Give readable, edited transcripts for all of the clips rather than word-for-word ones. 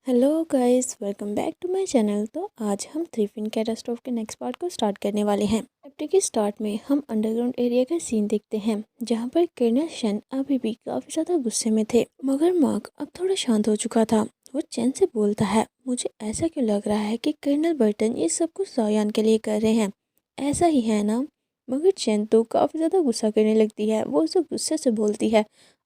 Hello guys, welcome back to my channel. तो आज हम थ्री फिन कैटास्ट्रॉफ के नेक्स्ट पार्ट को स्टार्ट करने वाले हैं। चैप्टर के स्टार्ट में हम अंडरग्राउंड एरिया का सीन देखते हैं, जहां पर कर्नल शेन अभी भी काफी ज्यादा गुस्से में थे, मगर मार्क अब थोड़ा शांत हो चुका था। वो चैन से बोलता है, मुझे ऐसा क्यों लग रहा है कि कर्नल बर्टन ये सब कुछ जायान के लिए कर रहे हैं, ऐसा ही है ना? मगर चैन तो काफी ज्यादा गुस्सा करने लगती है। वो उसे गुस्से से बोलती है,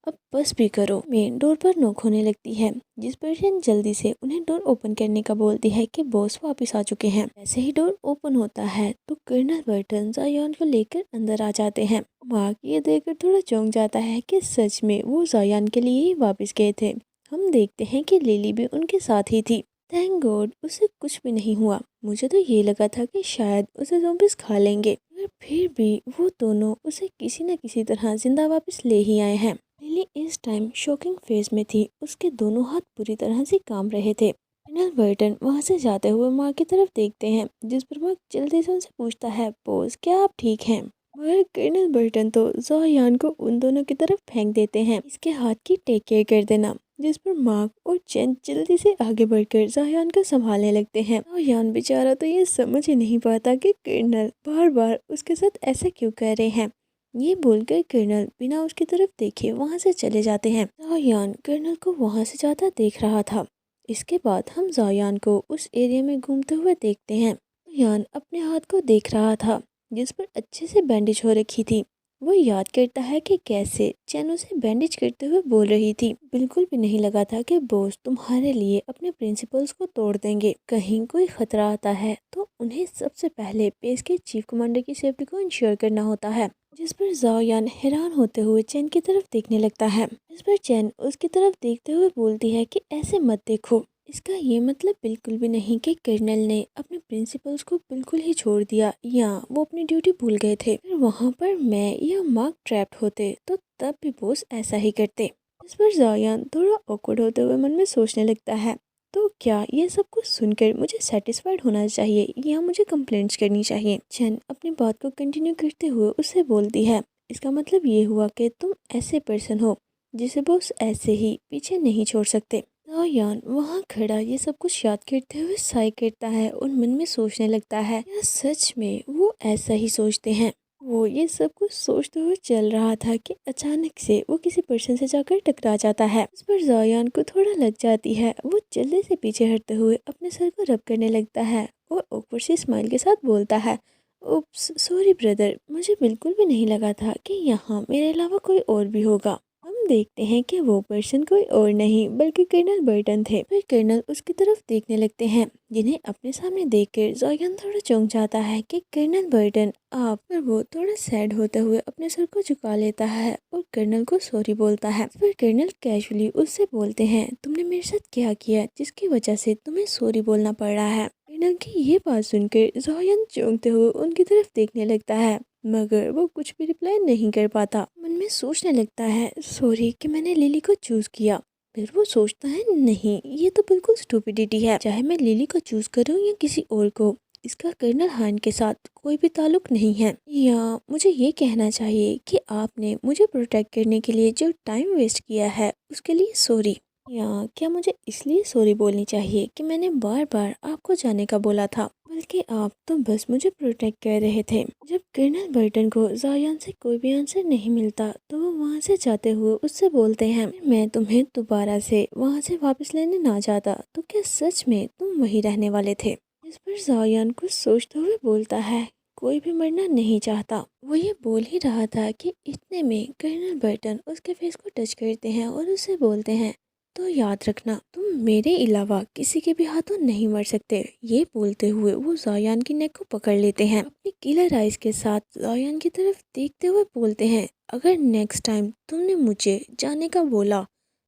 अब बस भी करो। मेन डोर पर नोक होने लगती है, जिस पर शेन जल्दी से उन्हें डोर ओपन करने का बोलती है कि बॉस वापस आ चुके हैं। जैसे ही डोर ओपन होता है तो कर्नल बर्टन जायान को लेकर अंदर आ जाते हैं। मार्क ये देखकर थोड़ा चौंक जाता है कि सच में वो जायान के लिए ही वापस गए थे। हम देखते हैं कि लिली भी उनके साथ ही थी। थैंक गॉड उसे कुछ भी नहीं हुआ। मुझे तो ये लगा था कि शायद उसे ज़ॉम्बीज़ खा लेंगे, मगर फिर भी वो दोनों उसे किसी न किसी तरह जिंदा वापस ले ही आए हैं। लिली इस टाइम शॉकिंग फेज में थी। उसके दोनों हाथ पूरी तरह से काम रहे थे। कर्नल बर्टन वहां से जाते हुए मार्क की तरफ देखते हैं, जिस पर मार्क जल्दी से उनसे पूछता है, बॉस क्या आप ठीक हैं? मगर कर्नल बर्टन तो ज़ोयान को उन दोनों की तरफ फेंक देते हैं, इसके हाथ की टेक केयर कर देना। जिस पर मार्क और चैन जल्दी से आगे बढ़कर ज़ोयान को संभालने लगते हैं। ज़ोयान बेचारा तो ये समझ ही नहीं पाता कि कर्नल बार बार उसके साथ ऐसा क्यों कर रहे हैं। ये बोलकर कर्नल बिना उसकी तरफ देखे वहां से चले जाते हैं। जायान कर्नल को वहां से जाता देख रहा था। इसके बाद हम जायान को उस एरिया में घूमते हुए देखते हैं। जायान अपने हाथ को देख रहा था, जिस पर अच्छे से बैंडेज हो रखी थी। वो याद करता है कि कैसे चैन उसे बैंडेज करते हुए बोल रही थी, बिल्कुल भी नहीं लगा था कि बॉस तुम्हारे लिए अपने प्रिंसिपल्स को तोड़ देंगे। कहीं कोई खतरा आता है तो उन्हें सबसे पहले बेस के चीफ कमांडर की सेफ्टी को इंश्योर करना होता है। जिस पर जायान हैरान होते हुए चैन की तरफ देखने लगता है। जिस पर चैन उसकी तरफ देखते हुए बोलती है कि ऐसे मत देखो। इसका ये मतलब बिल्कुल भी नहीं कि कर्नल ने अपने प्रिंसिपल्स को बिल्कुल ही छोड़ दिया या वो अपनी ड्यूटी भूल गए थे। फिर वहाँ पर मैं या मार्क ट्रैप्ड होते तो तब भी बॉस ऐसा ही करते। इस पर जायान थोड़ा ऑकवर्ड होते हुए मन में सोचने लगता है, तो क्या ये सब कुछ सुनकर मुझे सेटिस्फाइड होना चाहिए या मुझे कंप्लेंट्स करनी चाहिए? चैन अपनी बात को कंटिन्यू करते हुए उससे बोलती है, इसका मतलब ये हुआ कि तुम ऐसे पर्सन हो जिसे बॉस ऐसे ही पीछे नहीं छोड़ सकते। यान वहाँ खड़ा ये सब कुछ याद करते हुए साय करता है और मन में सोचने लगता है, या सच में वो ऐसा ही सोचते हैं। वो ये सब कुछ सोचते हुए चल रहा था कि अचानक से वो किसी पर्सन से जाकर टकरा जाता है। इस पर जायान को थोड़ा लग जाती है। वो जल्दी से पीछे हटते हुए अपने सर को रब करने लगता है और ऑकवर्ड सी स्माइल के साथ बोलता है, उप्स सॉरी ब्रदर, मुझे बिल्कुल भी नहीं लगा था कि यहाँ मेरे अलावा कोई और भी होगा। हम देखते हैं कि वो पर्सन कोई और नहीं बल्कि कर्नल बर्टन थे। फिर कर्नल उसकी तरफ देखने लगते हैं, जिन्हें अपने सामने देखकर जायान थोड़ा चौंक जाता है कि कर्नल बर्टन आप। पर वो थोड़ा सैड होते हुए अपने सर को झुका लेता है और कर्नल को सॉरी बोलता है। फिर कर्नल कैजुअली उससे बोलते हैं, तुमने मेरे साथ क्या किया जिसकी वजह से तुम्हें सॉरी बोलना पड़ रहा है? कर्नल की ये बात सुनकर जायान चौंकते हुए उनकी तरफ देखने लगता है, मगर वो कुछ भी रिप्लाई नहीं कर पाता। मन में सोचने लगता है, सॉरी कि मैंने लिली को चूज किया। फिर वो सोचता है, नहीं ये तो बिल्कुल स्टूपिडिटी है, चाहे मैं लिली को चूज करूं या किसी और को, इसका कर्नल हान के साथ कोई भी ताल्लुक नहीं है। या मुझे ये कहना चाहिए कि आपने मुझे प्रोटेक्ट करने के लिए जो टाइम वेस्ट किया है उसके लिए सॉरी। या क्या मुझे इसलिए सॉरी बोलनी चाहिए कि मैंने बार बार आपको जाने का बोला था, बल्कि आप तो बस मुझे प्रोटेक्ट कर रहे थे। जब कर्नल बर्टन को जायान से कोई भी आंसर नहीं मिलता तो वो वहाँ से जाते हुए उससे बोलते हैं, मैं तुम्हें दोबारा से वहाँ से वापस लेने ना जाता तो क्या सच में तुम वहीं रहने वाले थे? इस पर जायान कुछ सोचते हुए बोलता है, कोई भी मरना नहीं चाहता। वो ये बोल ही रहा था कि इतने में कर्नल बर्टन उसके फेस को टच करते हैं और उससे बोलते हैं, तो याद रखना तुम मेरे अलावा किसी के भी हाथों नहीं मर सकते। ये बोलते हुए वो जायान की नेक को पकड़ लेते हैं। अपनी किलर आइज के साथ जायान की तरफ देखते हुए बोलते हैं, अगर नेक्स्ट टाइम तुमने मुझे जाने का बोला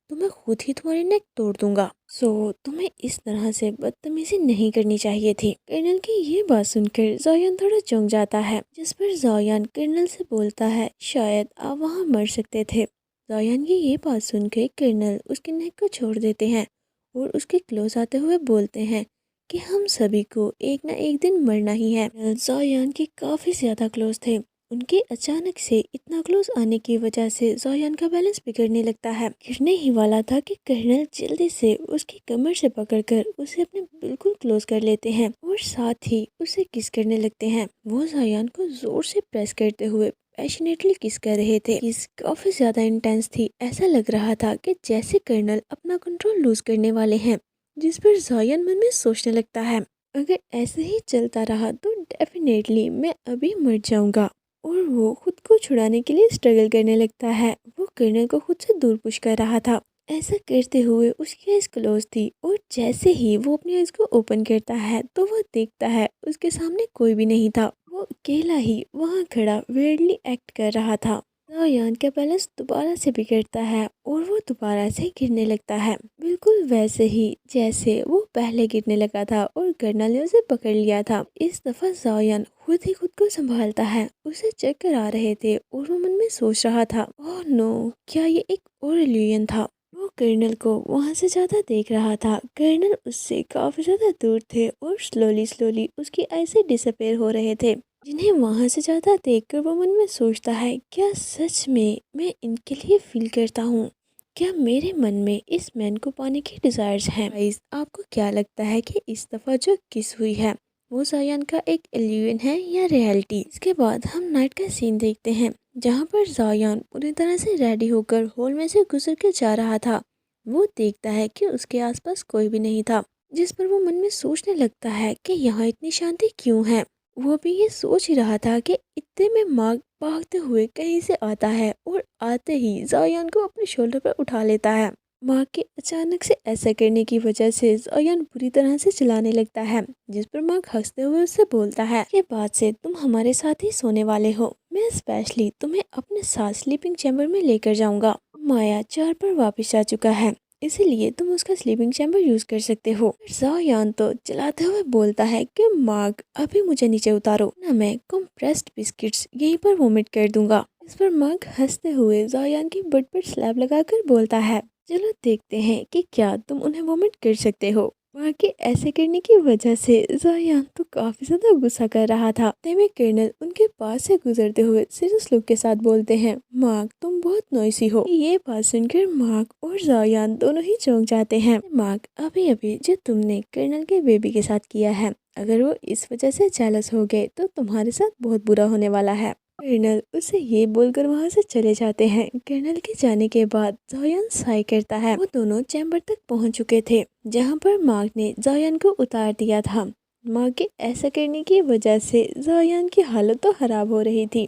तो मैं खुद ही तुम्हारी नेक तोड़ दूंगा। तुम्हें इस तरह से बदतमीजी नहीं करनी चाहिए थी। कर्नल की ये बात सुनकर जायान थोड़ा चौंक जाता है, जिस पर जायान कर्नल से बोलता है, शायद आप वहाँ मर सकते थे। जायान की ये बात सुनकर कर्नल उसके नेक को छोड़ देते हैं और उसके क्लोज आते हुए बोलते हैं कि हम सभी को एक ना एक दिन मरना ही है। जायान के काफी ज्यादा क्लोज थे। ان کے اچانک سے اتنا کلوز آنے کی وجہ سے زویان کا بیلنس بگڑنے لگتا ہے۔ گرنے ہی والا تھا کہ کرنل جلدی سے اس کی کمر سے پکڑ کر اسے اپنے بالکل کلوز کر لیتے ہیں اور ساتھ ہی اسے کس کرنے لگتے ہیں۔ وہ زویان کو زور سے پریس کرتے ہوئے پیشنیٹلی کس کر رہے تھے۔ کس کافی زیادہ انٹینس تھی، ایسا لگ رہا تھا کہ جیسے کرنل اپنا کنٹرول لوز کرنے والے ہیں، جس پر زویان من میں سوچنے لگتا ہے اگر ایسے ہی چلتا رہا تو ڈیفینیٹلی میں ابھی مر جاؤں گا، اور وہ خود کو چھڑانے کے لیے اسٹرگل کرنے لگتا ہے۔ وہ کرنل کو خود سے دور پش کر رہا تھا، ایسا کرتے ہوئے اس کی آئیز کلوز تھی، اور جیسے ہی وہ اپنی آئیز کو اوپن کرتا ہے تو وہ دیکھتا ہے اس کے سامنے کوئی بھی نہیں تھا، وہ اکیلا ہی وہاں کھڑا ویئرڈلی ایکٹ کر رہا تھا۔ زویان کا بیلنس دوبارہ سے بگڑتا ہے اور وہ دوبارہ سے گرنے لگتا ہے، بالکل ویسے ہی جیسے وہ پہلے گرنے لگا تھا اور کرنل نے اسے پکڑ لیا تھا۔ اس دفعہ زویان خود ہی خود کو سنبھالتا ہے، اسے چکر آ رہے تھے اور وہ من میں سوچ رہا تھا اوہ نو، کیا یہ ایک اور ایلین تھا؟ وہ کرنل کو وہاں سے زیادہ دیکھ رہا تھا، کرنل اس سے کافی زیادہ دور تھے اور سلولی اس کی آئی سے ڈسپیئر ہو رہے تھے، جنہیں وہاں سے زیادہ دیکھ کر وہ من میں سوچتا ہے کیا سچ میں ان کے لیے فیل کرتا ہوں؟ کیا میرے من میں اس مین کو پانے کی ڈیزائرز ہیں؟ گائز، آپ کو کیا لگتا ہے کہ اس دفعہ جو کس ہوئی ہے وہ زویان کا ایک ایلیوژن ہے یا ریئلٹی؟ اس کے بعد ہم نائٹ کا سین دیکھتے ہیں جہاں پر زویان پوری طرح سے ریڈی ہو کر ہال میں سے گزر کے جا رہا تھا۔ وہ دیکھتا ہے کہ اس کے آس پاس کوئی بھی نہیں تھا، جس پر وہ من میں سوچنے لگتا ہے کہ یہاں اتنی شانتی کیوں ہے۔ وہ بھی یہ سوچ ہی رہا تھا کہ اتنے میں مارک بھاگتے ہوئے کہیں سے آتا ہے اور آتے ہی زویان کو اپنے شولڈر پر اٹھا لیتا ہے۔ مارک کے اچانک سے ایسا کرنے کی وجہ سے زویان بری طرح سے چلانے لگتا ہے، جس پر مارک ہنستے ہوئے اس سے بولتا ہے کہ بعد سے تم ہمارے ساتھ ہی سونے والے ہو، میں اسپیشلی تمہیں اپنے ساتھ سلیپنگ چیمبر میں لے کر جاؤں گا۔ مایا 4 پر واپس آ چکا ہے، اسی لیے تم اس کا سلیپنگ چیمبر یوز کر سکتے ہو۔ زویان تو چلاتے ہوئے بولتا ہے کہ مارک ابھی مجھے نیچے اتارو نہ میں کمپریسڈ بسکٹس یہیں پر وومٹ کر دوں گا۔ اس پر مارک ہنستے ہوئے زویان کی بٹ پر سلیب لگا کر بولتا ہے چلو دیکھتے ہیں کہ کیا تم انہیں وومٹ کر سکتے ہو۔ مارک کے ایسے کرنے کی وجہ سے زویان تو کافی زیادہ غصہ کر رہا تھا۔ تیمی کرنل ان کے پاس سے گزرتے ہوئے سیریس لک کے ساتھ بولتے ہیں مارک تم بہت نوائسی ہو۔ یہ بات سن کر مارک اور زویان دونوں ہی چونک جاتے ہیں۔ مارک ابھی جو تم نے کرنل کے بیبی کے ساتھ کیا ہے، اگر وہ اس وجہ سے جیلس ہو گئے تو تمہارے ساتھ بہت برا ہونے والا ہے۔ کرنل اسے یہ بول کر وہاں سے چلے جاتے ہیں۔ کرنل کے جانے کے بعد زویان سائی کرتا ہے۔ وہ دونوں چیمبر تک پہنچ چکے تھے جہاں پر مارک نے زویان کو اتار دیا تھا۔ مارک کے ایسا کرنے کی وجہ سے زویان کی حالت تو خراب ہو رہی تھی۔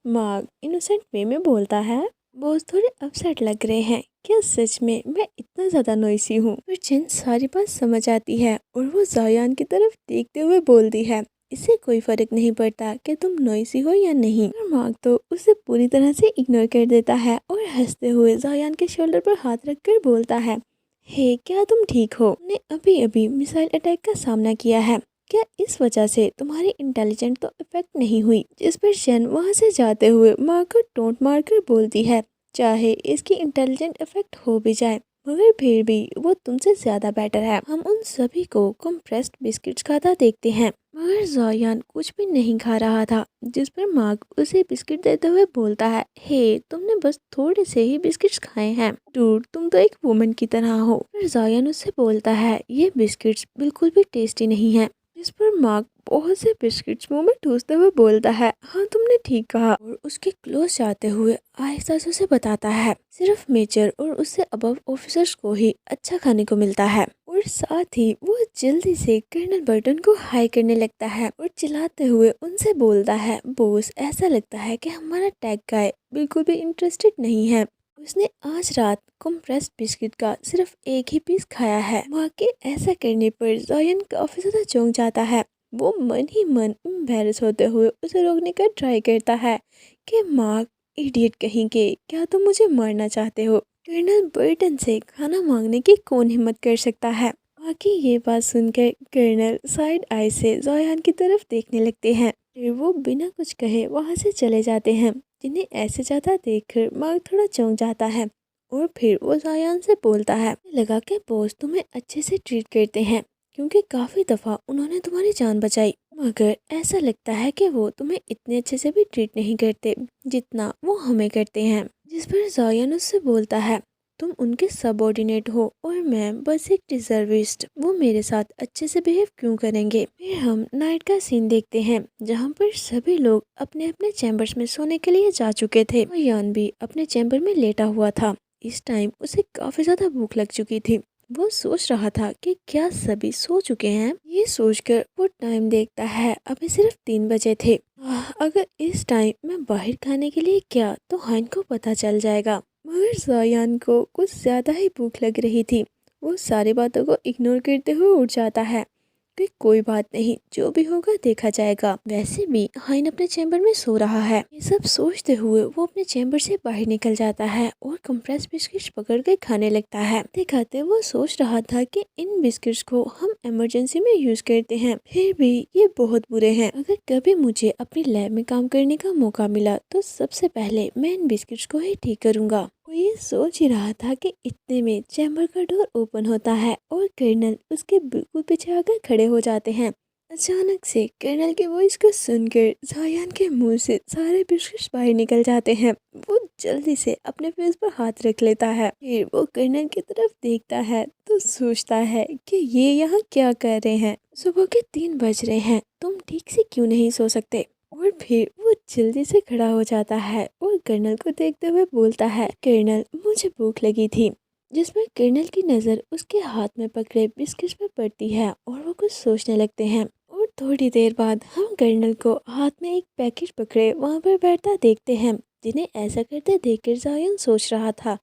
مارک انوسنٹ وے میں بولتا ہے باس تھوڑے اپسیٹ لگ رہے ہیں، کیا سچ میں اتنا زیادہ نوائسی ہوں؟ پر جن ساری بات سمجھ آتی ہے اور وہ زویان کی طرف دیکھتے ہوئے بولتی ہے اسے کوئی فرق نہیں پڑتا کہ تم نوائسی ہو یا نہیں۔ اور مارک تو اسے پوری طرح سے اگنور کر دیتا ہے اور ہنستے ہوئے زویان کے شولڈر پر ہاتھ رکھ کر بولتا ہے ہے کیا تم ٹھیک ہو؟ تم نے ابھی میسائل اٹیک کا سامنا کیا ہے، کیا اس وجہ سے تمہاری انٹیلیجنٹ تو افیکٹ نہیں ہوئی؟ جس پر شین وہاں سے جاتے ہوئے مارک کو ٹونٹ مار کر بولتی ہے چاہے اس کی انٹیلیجنٹ افیکٹ ہو بھی جائے مگر پھر بھی وہ تم سے زیادہ بیٹر ہے۔ ہم ان سبھی کو کمپریسڈ بسکٹس کھاتا دیکھتے ہیں مگر زویان کچھ بھی نہیں کھا رہا تھا، جس پر مارک اسے بسکٹ دیتے ہوئے بولتا ہے تم نے بس تھوڑے سے ہی بسکٹس کھائے ہیں ڈوڈ، تم تو ایک وومن کی طرح ہو۔ پھر زویان اس سے بولتا ہے یہ بسکٹس بالکل بھی ٹیسٹی نہیں ہیں، جس پر مارک بہت سے بسکٹس منہ میں ٹھوستے ہوئے بولتا ہے ہاں تم نے ٹھیک کہا، اور اس کے کلوز جاتے ہوئے آہستہ سے اسے بتاتا ہے صرف میجر اور اس سے ابو آفیسرز کو ہی اچھا کھانے کو ملتا ہے، اور ساتھ ہی وہ جلدی سے کرنل برٹن کو ہائی کرنے لگتا ہے اور چلاتے ہوئے ان سے بولتا ہے بوس ایسا لگتا ہے کہ ہمارا ٹیگ گائے بالکل بھی انٹرسٹڈ نہیں ہے، اس نے آج رات کمپریسڈ بسکٹ کا صرف ایک ہی پیس کھایا ہے۔ ماں کے ایسا کرنے پر زویان کافی زیادہ چونک جاتا ہے، وہ من ہی من امبیرس ہوتے ہوئے اسے روکنے کا ٹرائی کرتا ہے کہ ماں ایڈیٹ کہیں کے، کیا تم مجھے مارنا چاہتے ہو؟ کرنل برٹن سے کھانا مانگنے کی کون ہمت کر سکتا ہے؟ باقی یہ بات سن کر کرنل سائڈ آئی سے زویان کی طرف دیکھنے لگتے ہیں، پھر وہ بنا کچھ کہے وہاں سے چلے جاتے ہیں، جنہیں ایسے جاتا دیکھ کر مارک تھوڑا چونک جاتا ہے اور پھر وہ زویان سے بولتا ہے لگا کہ باس تمہیں اچھے سے ٹریٹ کرتے ہیں کیونکہ کافی دفعہ انہوں نے تمہاری جان بچائی۔ मगर ऐसा लगता है कि वो तुम्हें इतने अच्छे से भी ट्रीट नहीं करते जितना वो हमें करते हैं। जिस पर जायन उससे बोलता है, तुम उनके सबऑर्डिनेट हो और मैं बस एक रिजर्विस्ट, वो मेरे साथ अच्छे से बिहेव क्यों करेंगे। फिर हम नाइट का सीन देखते हैं जहाँ पर सभी लोग अपने अपने चैम्बर्स में सोने के लिए जा चुके थे। जायन भी अपने चैम्बर में लेटा हुआ था। इस टाइम उसे काफी ज्यादा भूख लग चुकी थी। वो सोच रहा था कि क्या सभी सो चुके हैं। ये सोचकर वो टाइम देखता है, अभी सिर्फ 3 बजे थे। अगर इस टाइम मैं बाहर खाने के लिए गया तो हाइन को पता चल जाएगा। मगर जायान को कुछ ज्यादा ही भूख लग रही थी। वो सारी बातों को इग्नोर करते हुए उठ जाता है कि कोई बात नहीं, जो भी होगा देखा जाएगा। वैसे भी हाइन अपने चैम्बर में सो रहा है। ये सब सोचते हुए वो अपने चैम्बर से बाहर निकल जाता है और कंप्रेस बिस्किट्स पकड़ कर खाने लगता है। दिखाते वो सोच रहा था कि इन बिस्किट्स को हम इमरजेंसी में यूज करते हैं, फिर भी ये बहुत बुरे हैं। अगर कभी मुझे अपनी लैब में काम करने का मौका मिला तो सबसे पहले मैं इन बिस्किट्स को ही ठीक करूंगा। वो ये सोच ही रहा था कि इतने में चैम्बर का डोर ओपन होता है और कर्नल उसके बिल्कुल पीछे आकर खड़े हो जाते हैं। अचानक से कर्नल के वॉइस को सुनकर जायान के मुंह से सारे बिस्किट्स बाहर निकल जाते हैं। वो जल्दी से अपने फेस पर हाथ रख लेता है। फिर वो कर्नल की तरफ देखता है तो सोचता है कि ये यहाँ क्या कर रहे हैं। सुबह के 3 बज रहे हैं, तुम ठीक से क्यों नहीं सो सकते। और फिर वो जल्दी से खड़ा हो जाता है और कर्नल को देखते हुए बोलता है, कर्नल मुझे भूख लगी थी। जिसमें कर्नल की नज़र उसके हाथ में पकड़े बिस्किट्स पर पड़ती है और वो कुछ सोचने लगते हैं। और थोड़ी देर बाद हम कर्नल को हाथ में एक पैकेट पकड़े वहाँ पर बैठता देखते हैं। जिन्हें ऐसा करते देखकर जायन सोच रहा था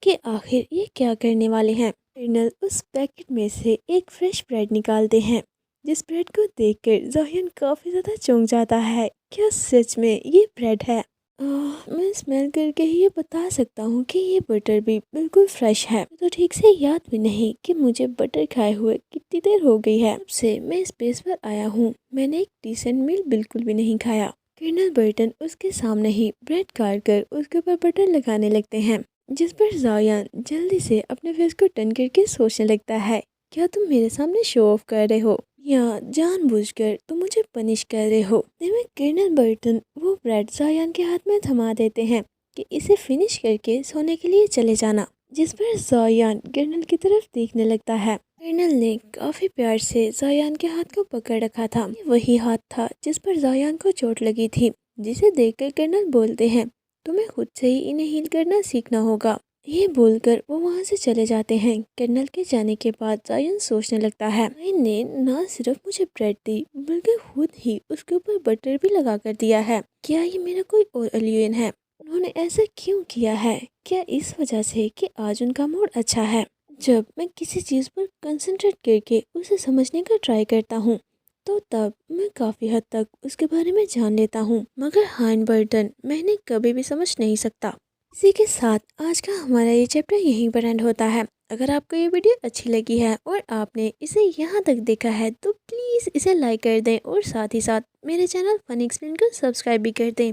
कि आखिर ये क्या करने वाले हैं। कर्नल उस पैकेट में से एक फ्रेश ब्रेड निकालते हैं। जिस ब्रेड को देखकर जाहिन काफी ज्यादा चौंक जाता है। क्या सच में ये ब्रेड है? मैं स्मेल करके ही ये बता सकता हूँ कि ये बटर भी बिल्कुल फ्रेश है। तो ठीक से याद भी नहीं कि मुझे बटर खाए हुए कितनी देर हो गई है। से मैं इस बेस पर आया हूँ, मैंने एक डिसेंट मील बिल्कुल भी नहीं खाया। कर्नल बर्टन उसके सामने ही ब्रेड काट कर उसके ऊपर बटर लगाने लगते हैं। जिस पर जायान जल्दी से अपने फेस को टर्न करके सोचने लगता है, क्या तुम मेरे सामने शो ऑफ कर रहे हो या जानबूझकर तुम मुझे पनिश कर रहे हो। में कर्नल बर्टन वो ब्रेड जायान के हाथ में थमा देते हैं कि इसे फिनिश करके सोने के लिए चले जाना। जिस पर जायान कर्नल की तरफ देखने लगता है। कर्नल ने काफी प्यार से जायान के हाथ को पकड़ रखा था। ये वही हाथ था जिस पर जायान को चोट लगी थी, जिसे देखकर कर्नल बोलते हैं, तुम्हें खुद से ही इन्हें हील करना सीखना होगा। ये बोलकर वो वहाँ से चले जाते हैं। कर्नल के जाने के बाद जायन सोचने लगता है, ने ना सिर्फ मुझे ब्रेड दी बल्कि खुद ही उसके ऊपर बटर भी लगा कर दिया है। क्या ये मेरा कोई और एलियन है? उन्होंने ऐसा क्यों किया है? क्या इस वजह से कि आज उनका मूड अच्छा है? जब मैं किसी चीज़ पर कंसंट्रेट करके उसे समझने का ट्राई करता हूँ तो तब मैं काफ़ी हद तक उसके बारे में जान लेता हूँ, मगर हाइन बर्टन मैंने कभी भी समझ नहीं सकता। इसी के साथ आज का हमारा ये चैप्टर यहीं पर एंड होता है। अगर आपको ये वीडियो अच्छी लगी है और आपने इसे यहाँ तक देखा है तो प्लीज़ इसे लाइक कर दें और साथ ही साथ मेरे चैनल फनी एक्सप्लेन को सब्सक्राइब भी कर दें।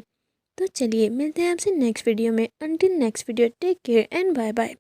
तो चलिए मिलते हैं आपसे नेक्स्ट वीडियो में। Until next video, take care and bye bye.